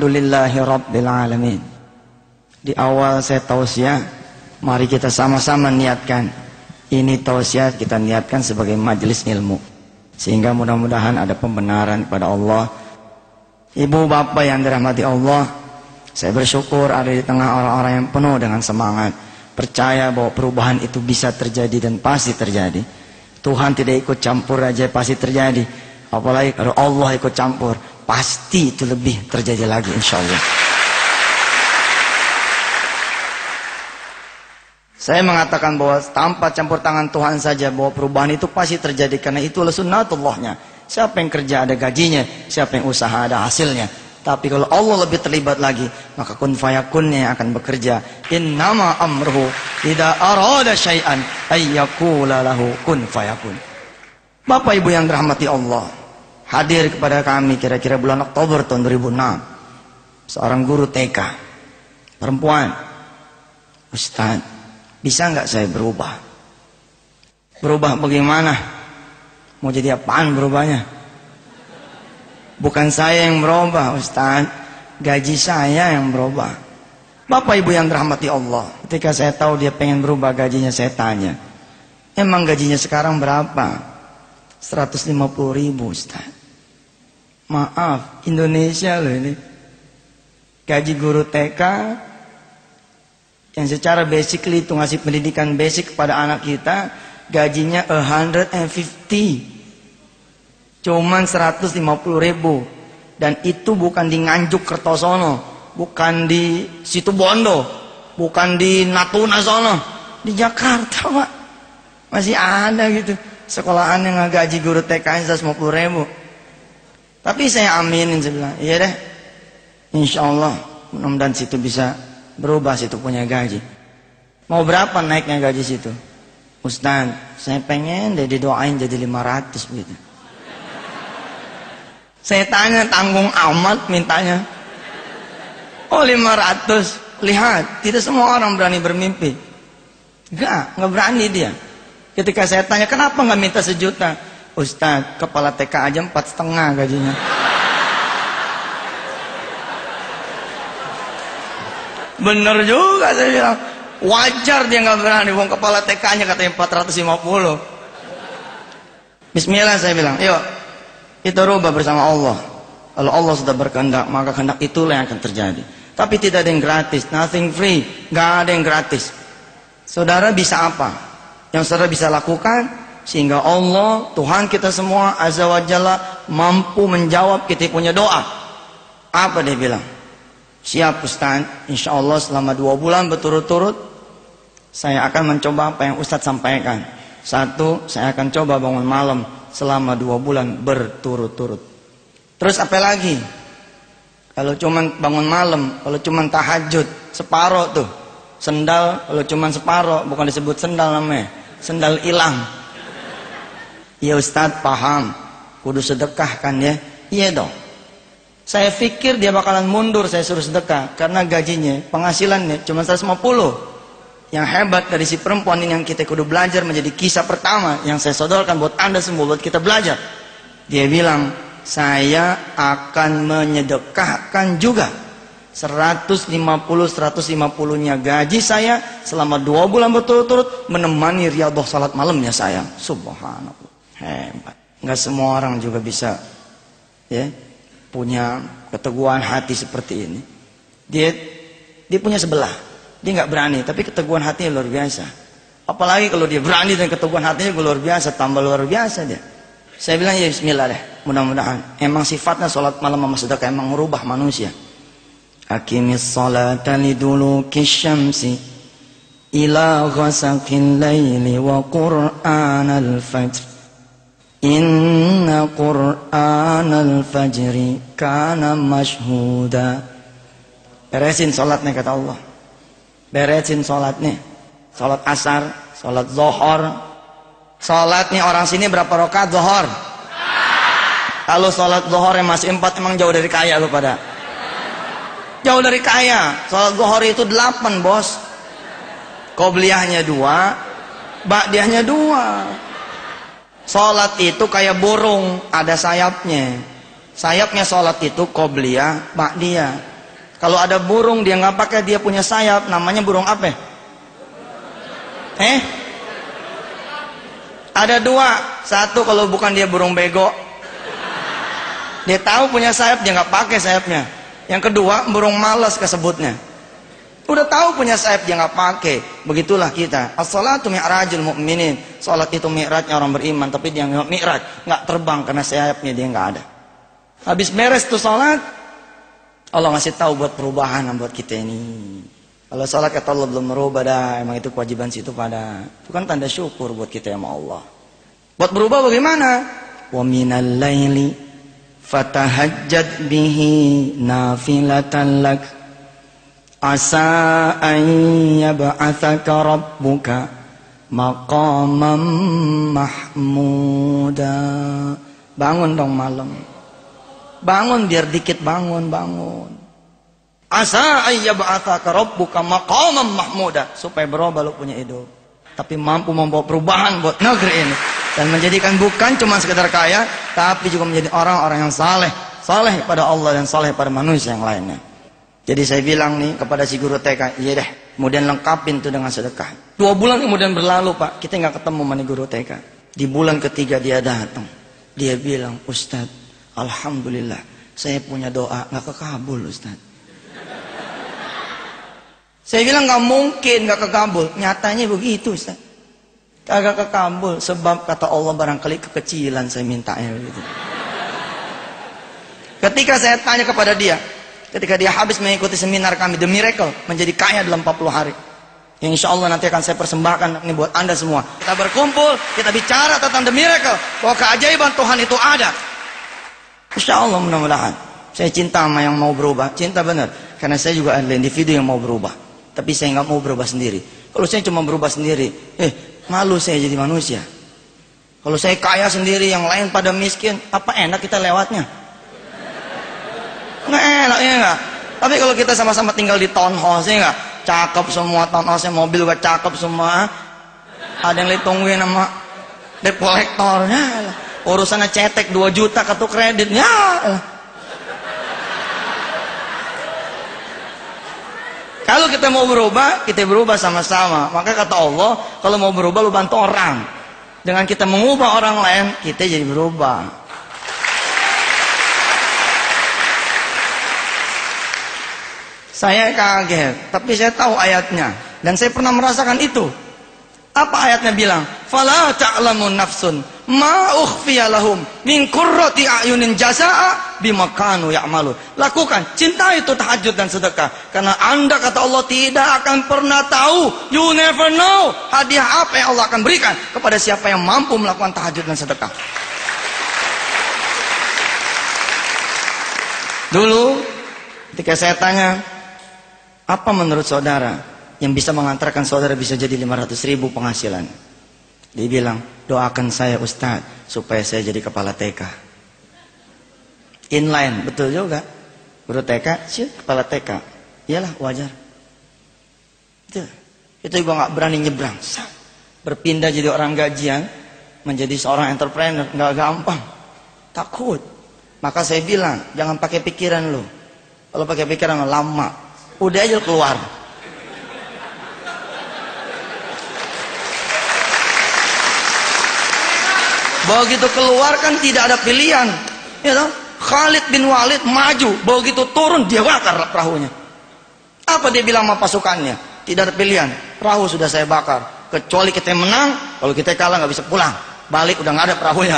Alhamdulillahirabbil alamin. Di awal saya tausiah, mari kita sama-sama niatkan. Ini tausiah kita niatkan sebagai majelis ilmu, sehingga mudah-mudahan ada pembenaran kepada Allah. Ibu bapak yang dirahmati Allah, saya bersyukur ada di tengah orang-orang yang penuh dengan semangat, percaya bahwa perubahan itu bisa terjadi dan pasti terjadi. Tuhan tidak ikut campur aja pasti terjadi, apalagi kalau Allah ikut campur, pasti itu lebih terjadi lagi insyaallah. Saya mengatakan bahwa tanpa campur tangan Tuhan saja bahwa perubahan itu pasti terjadi, karena itu sunnatullahnya. Siapa yang kerja ada gajinya, siapa yang usaha ada hasilnya. Tapi kalau Allah lebih terlibat lagi, maka kun fayakunnya akan bekerja. Innama amruhu idza arada syai'an ayyaqula lahu kun fayakun. Bapak Ibu yang dirahmati Allah, hadir kepada kami kira-kira bulan Oktober tahun 2006 seorang guru TK perempuan. Ustaz, bisa nggak saya berubah? Berubah bagaimana? Mau jadi apaan berubahnya? Bukan saya yang berubah Ustaz, gaji saya yang berubah. Bapak Ibu yang dirahmati Allah, ketika saya tahu dia pengen berubah gajinya, saya tanya, emang gajinya sekarang berapa? 150.000 Ustaz. Maaf, Indonesia loh ini. Gaji guru TK yang secara basically itu ngasih pendidikan basic kepada anak kita, gajinya 150, cuman 150.000. Dan itu bukan di Nganjuk Kertosono, bukan di Situbondo, bukan di Natuna sono, di Jakarta Pak. Masih ada gitu sekolahan yang gaji guru TK 150.000. Tapi saya aminin, saya bilang iya deh, insyaallah mudah-mudahan situ bisa berubah, situ punya gaji. Mau berapa naiknya gaji situ? Ustaz, saya pengen deh didoain jadi 500 gitu. Saya tanya, tanggung amat mintanya. Oh 500, lihat, tidak semua orang berani bermimpi. Enggak berani dia. Ketika saya tanya, kenapa nggak minta 1 juta? Ustaz, kepala TK aja 4,5 gajinya. Bener juga saya bilang. Wajar dia nggak berani, wong kepala TK-nya katanya 450. Bismillah saya bilang, yuk kita rubah bersama Allah. Kalau Allah sudah berkehendak, maka kehendak itulah yang akan terjadi. Tapi tidak ada yang gratis, nothing free, nggak ada yang gratis. Saudara bisa apa? Yang saudara bisa lakukan sehingga Allah, Tuhan kita semua Azza wa Jalla mampu menjawab kita punya doa. Apa dia bilang? Siap Ustaz, insya Allah selama 2 bulan berturut-turut saya akan mencoba apa yang Ustaz sampaikan. 1, saya akan coba bangun malam selama 2 bulan berturut-turut. Terus apa lagi? Kalau cuman bangun malam, kalau cuman tahajud separoh tuh, sendal kalau cuman separoh, bukan disebut sendal namanya, sendal hilang. Ya Ustadz paham, kudu sedekah kan ya? Iya dong. Saya pikir dia bakalan mundur saya suruh sedekah, karena gajinya, penghasilannya cuma 150. Yang hebat dari si perempuan ini yang kita kudu belajar, menjadi kisah pertama yang saya sodorkan buat Anda semua, buat kita belajar. Dia bilang, saya akan menyedekahkan juga 150-150-nya gaji saya selama 2 bulan berturut-turut menemani riyadhah salat malamnya saya. Subhanallah, hebat. Nggak semua orang juga bisa ya punya keteguhan hati seperti ini. Dia punya sebelah. Dia nggak berani, tapi keteguhan hatinya luar biasa. Apalagi kalau dia berani dan keteguhan hatinya luar biasa, tambah luar biasa dia. Saya bilang ya bismillah deh, mudah-mudahan. Emang sifatnya sholat malam sama sedekah emang merubah manusia. Aqimis sholata liduluki syamsi ila ghasaqil laili wa qur'anal fajr. Inna qur'anal fajri kana mashhuda. Beresin sholatnya kata Allah. Beresin sholatnya, sholat asar, sholat zohor. Sholatnya orang sini berapa rakaat zohor? Kalau sholat zohor yang masih 4 emang jauh dari kaya lu pada. Jauh dari kaya. Sholat zohor itu 8 bos. Qobliyahnya 2, ba'diyahnya 2. Sholat itu kayak burung, ada sayapnya. Sayapnya sholat itu qobliyah, ba'diyah. Kalau ada burung dia nggak pakai, dia punya sayap, namanya burung apa? Ada dua. Satu kalau bukan dia burung bego, dia tahu punya sayap, dia nggak pakai sayapnya. Yang kedua burung malas kesebutnya. Udah tahu punya sayap, dia nggak pakai. Begitulah kita. As-salatu mi'rajul mu'minin. Salat itu mi'rajnya orang beriman, tapi dia nggak mi'raj, nggak terbang karena sayapnya dia nggak ada. Habis beres tuh salat, Allah ngasih tahu buat perubahan buat kita ini. Kalau salat kata Allah belum merubah dah, emang itu kewajiban situ pada. Itu kan tanda syukur buat kita sama Allah. Buat berubah bagaimana? Wa minal laili fatahajjad bihi nafilatan lak asa an yab'atsaka rabbuka maqaman mahmuda. Bangun dong malam. Bangun biar dikit bangun. Asa an yab'atsaka rabbuka maqaman mahmuda, supaya berubah lu punya hidup. Tapi mampu membawa perubahan buat negeri ini dan menjadikan bukan cuma sekedar kaya, tapi juga menjadi orang-orang yang saleh pada Allah dan saleh pada manusia yang lainnya. Jadi saya bilang nih kepada si guru TK, iya deh, kemudian lengkapin tuh dengan sedekah. 2 bulan kemudian berlalu Pak, kita nggak ketemu sama guru TK. Di bulan ketiga dia datang, dia bilang, Ustaz, alhamdulillah, saya punya doa nggak kekabul Ustaz. Saya bilang nggak mungkin nggak kekabul, nyatanya begitu Ustaz. Kagak kekabul, sebab kata Allah barangkali kekecilan saya mintanya begitu. Ketika saya tanya kepada dia, ketika dia habis mengikuti seminar kami The Miracle, menjadi kaya dalam 40 hari, yang insya Allah nanti akan saya persembahkan ini buat anda semua. Kita berkumpul, kita bicara tentang The Miracle, bahwa keajaiban Tuhan itu ada. Insya Allah mudah-mudahan. Saya cinta sama yang mau berubah, cinta benar, karena saya juga adalah individu yang mau berubah. Tapi saya nggak mau berubah sendiri. Kalau saya cuma berubah sendiri, malu saya jadi manusia. Kalau saya kaya sendiri, yang lain pada miskin, apa enak kita lewatnya? Nggak enak, ya nggak? Tapi kalau kita sama-sama tinggal di townhouse, ya nggak? Cakep semua townhouse-nya, mobil juga cakep semua. Ada yang ditungguin sama debt collector-nya. Urusannya cetek 2 juta kartu kreditnya. Kalau kita mau berubah, kita berubah sama-sama. Maka kata Allah, kalau mau berubah lu bantu orang. Dengan kita mengubah orang lain, kita jadi berubah. Saya kaget, tapi saya tahu ayatnya dan saya pernah merasakan itu. Apa ayatnya bilang? Fala ta'lamu nafsun ma ukhfiya lahum min qurrati a'yunin jazaa'a bima kanu ya'malun. Lakukan, cintai itu tahajud dan sedekah, karena Anda kata Allah tidak akan pernah tahu, you never know, hadiah apa yang Allah akan berikan kepada siapa yang mampu melakukan tahajud dan sedekah. Dulu ketika saya tanya, apa menurut saudara yang bisa mengantarkan saudara bisa jadi 500.000 penghasilan? Dia bilang, doakan saya Ustaz supaya saya jadi kepala TK. Inline, betul juga. Guru TK, sih kepala TK. Iyalah, wajar. Itu juga nggak berani nyebrang. Berpindah jadi orang gajian, menjadi seorang entrepreneur, nggak gampang. Takut. Maka saya bilang, jangan pakai pikiran lo. Kalau pakai pikiran lama, udah aja keluar. Begitu keluar kan tidak ada pilihan, ya toh? Khalid bin Walid maju, begitu turun dia bakar perahunya. Apa dia bilang sama pasukannya? Tidak ada pilihan, perahu sudah saya bakar. Kecuali kita menang, kalau kita kalah nggak bisa pulang, balik udah nggak ada perahunya.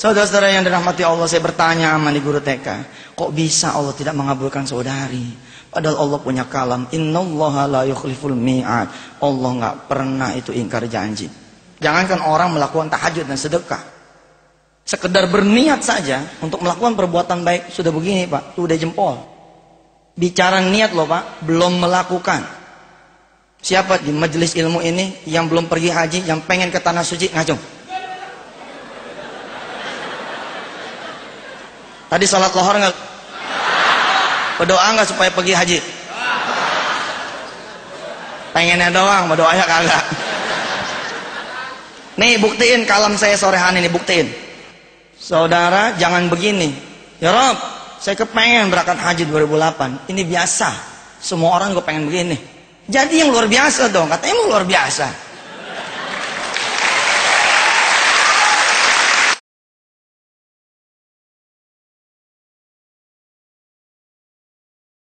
Saudara-saudara yang dirahmati Allah, saya bertanya sama di guru TK, kok bisa Allah tidak mengabulkan saudari? Padahal Allah punya kalam, innallaha la yukhliful mi'ad. Allah nggak pernah itu ingkar janji. Jangankan orang melakukan tahajud dan sedekah, sekedar berniat saja untuk melakukan perbuatan baik sudah begini Pak, itu udah jempol. Bicara niat loh Pak, belum melakukan. Siapa di majelis ilmu ini yang belum pergi haji, yang pengen ke tanah suci, ngacung? Tadi salat lohor nggak? Berdoa nggak supaya pergi haji? Pengennya doang, berdoanya kagak. Nih buktiin kalam saya sore hari ini, buktiin. Saudara, jangan begini. Ya Rob, saya kepengen berangkat haji 2008. Ini biasa. Semua orang gue pengen begini. Jadi yang luar biasa dong. Katanya mau luar biasa.